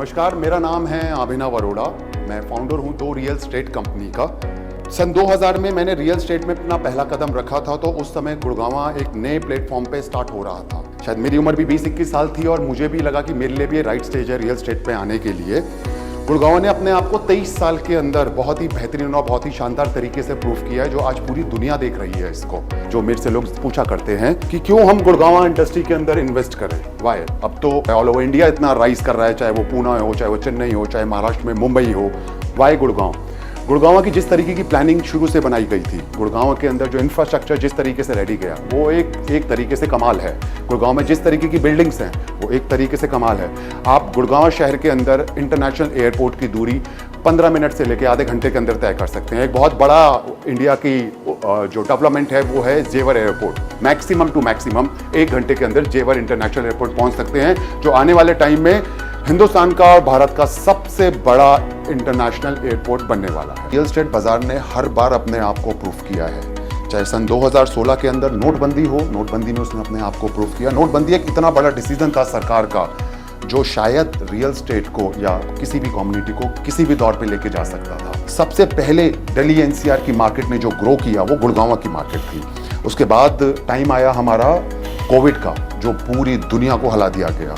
नमस्कार, मेरा नाम है अभिनव अरोड़ा। मैं फाउंडर हूं दो रियल एस्टेट कंपनी का। सन 2000 में मैंने रियल एस्टेट में अपना पहला कदम रखा था, तो उस समय गुड़गांवा एक नए प्लेटफॉर्म पे स्टार्ट हो रहा था। शायद मेरी उम्र भी 20-21 साल थी और मुझे भी लगा कि मेरे लिए भी राइट स्टेज है रियल एस्टेट पे आने के लिए। गुड़गांवा ने अपने आप को 23 साल के अंदर बहुत ही बेहतरीन और बहुत ही शानदार तरीके से प्रूव किया है, जो आज पूरी दुनिया देख रही है इसको। जो मेरे से लोग पूछा करते हैं कि क्यों हम गुड़गांवा इंडस्ट्री के अंदर इन्वेस्ट करें, वाई। अब तो ऑल ओवर इंडिया इतना राइज कर रहा है, चाहे वो पूना हो, चाहे वो चेन्नई हो, चाहे महाराष्ट्र में मुंबई हो, वाई गुड़गांव। गुड़गांव की जिस तरीके की प्लानिंग शुरू से बनाई गई थी, गुड़गांव के अंदर जो इंफ्रास्ट्रक्चर जिस तरीके से रेडी गया, वो एक तरीके से कमाल है। गुड़गांव में जिस तरीके की बिल्डिंग्स हैं, वो एक तरीके से कमाल है। आप गुड़गांव शहर के अंदर इंटरनेशनल एयरपोर्ट की दूरी 15 मिनट से लेकर आधे घंटे के अंदर तय कर सकते हैं। एक बहुत बड़ा इंडिया की जो डेवलपमेंट है वो है जेवर एयरपोर्ट। मैक्सिमम टू मैक्सिमम 1 घंटे के अंदर जेवर इंटरनेशनल एयरपोर्ट पहुंच सकते हैं, जो आने वाले टाइम में हिंदुस्तान का और भारत का सबसे बड़ा इंटरनेशनल एयरपोर्ट बनने वाला है। रियल एस्टेट बाजार ने हर बार अपने आप को प्रूव किया है। चाहे सन 2016 के अंदर नोटबंदी हो, नोटबंदी में उसने अपने आप को प्रूव किया। नोटबंदी एक इतना बड़ा डिसीजन था सरकार का, जो शायद रियल एस्टेट को या किसी भी कम्युनिटी को किसी भी दौर पे लेके जा सकता था। सबसे पहले दिल्ली एनसीआर की मार्केट ने जो ग्रो किया वो गुड़गांव की मार्केट थी। उसके बाद टाइम आया हमारा कोविड का, जो पूरी दुनिया को हिला दिया गया।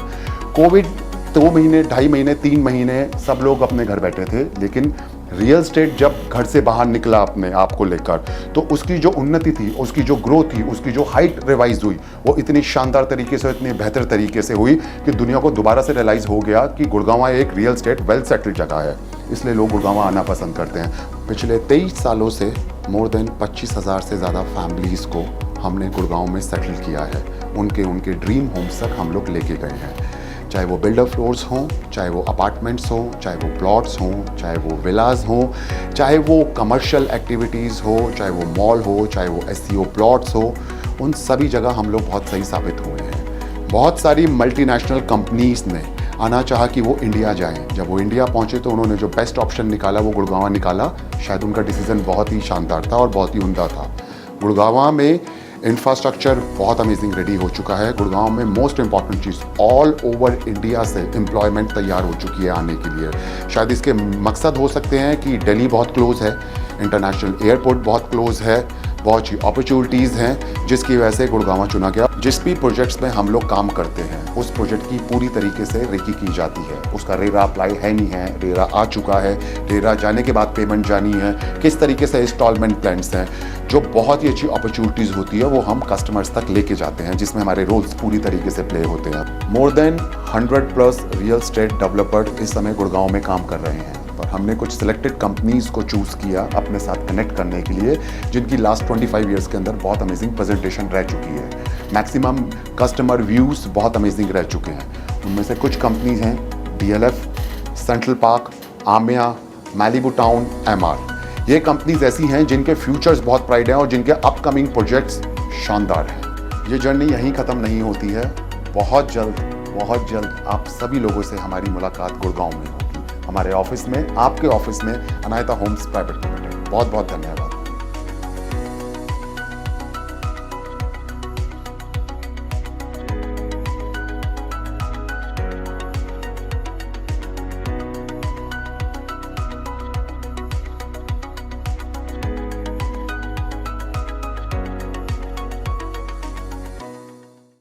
कोविड 2 महीने, 2.5 महीने, 3 महीने सब लोग अपने घर बैठे थे, लेकिन रियल एस्टेट जब घर से बाहर निकला अपने आप को लेकर, तो उसकी जो उन्नति थी, उसकी जो ग्रोथ थी, उसकी जो हाइट रिवाइज हुई, वो इतनी शानदार तरीके से, इतनी बेहतर तरीके से हुई कि दुनिया को दोबारा से रियलाइज हो गया कि गुड़गांव एक रियल एस्टेट वेल सेटल्ड जगह है। इसलिए लोग गुड़गांव आना पसंद करते हैं। पिछले 23 सालों से मोर देन 25,000 से ज़्यादा फैमिलीज़ को हमने गुड़गांव में सेटल किया है। उनके ड्रीम होम्स तक हम लोग लेके गए हैं। चाहे वो बिल्डर फ्लोर्स हों, चाहे वो अपार्टमेंट्स हों, चाहे वो प्लॉट्स हों, चाहे वो विलाज हों, चाहे वो कमर्शियल एक्टिविटीज़ हो, चाहे वो मॉल हो, चाहे वो एससीओ प्लॉट्स हो, उन सभी जगह हम लोग बहुत सही साबित हुए हैं। बहुत सारी मल्टीनेशनल कंपनीज़ ने आना चाहा कि वो इंडिया जाएं। जब वो इंडिया पहुंचे तो उन्होंने जो बेस्ट ऑप्शन निकाला वो गुड़गांव निकाला। शायद उनका डिसीजन बहुत ही शानदार था और बहुत ही उम्दा था। गुड़गांव में इंफ्रास्ट्रक्चर बहुत अमेजिंग रेडी हो चुका है। गुड़गांव में मोस्ट इंपॉर्टेंट चीज़, ऑल ओवर इंडिया से एम्प्लॉयमेंट तैयार हो चुकी है आने के लिए। शायद इसके मकसद हो सकते हैं कि दिल्ली बहुत क्लोज है, इंटरनेशनल एयरपोर्ट बहुत क्लोज है, बहुत सी अपॉर्चुनिटीज़ हैं, जिसकी वजह से गुड़गांव चुना गया। जिस भी प्रोजेक्ट्स में हम लोग काम करते हैं, उस प्रोजेक्ट की पूरी तरीके से रेकी की जाती है। उसका रेरा अप्लाई है नहीं है, रेरा आ चुका है, रेरा जाने के बाद पेमेंट जानी है, किस तरीके से इंस्टॉलमेंट प्लान्स हैं, जो बहुत ही अच्छी अपॉर्चुनिटीज़ होती है वो हम कस्टमर्स तक लेके जाते हैं, जिसमें हमारे रोल्स पूरी तरीके से प्ले होते हैं। More than 100+ real estate developer इस समय गुड़गांव में काम कर रहे हैं, पर हमने कुछ सिलेक्टेड कंपनीज को चूज़ किया अपने साथ कनेक्ट करने के लिए, जिनकी लास्ट 25 ईयर्स के अंदर बहुत अमेजिंग प्रेजेंटेशन रह चुकी है। मैक्सिमम कस्टमर व्यूज़ बहुत अमेजिंग रह चुके हैं। उनमें से कुछ कंपनीज हैं DLF, सेंट्रल पार्क, आमिया, मैलिबू टाउन, MR। ये कंपनीज ऐसी हैं जिनके फ्यूचर्स बहुत ब्राइट हैं और जिनके अपकमिंग प्रोजेक्ट्स शानदार हैं। ये जर्नी यहीं ख़त्म नहीं होती है। बहुत जल्द आप सभी लोगों से हमारी मुलाकात गुड़गांव में होगी, हमारे ऑफिस में, आपके ऑफिस में, अनायता होम्स प्राइवेट लिमिटेड। बहुत बहुत धन्यवाद।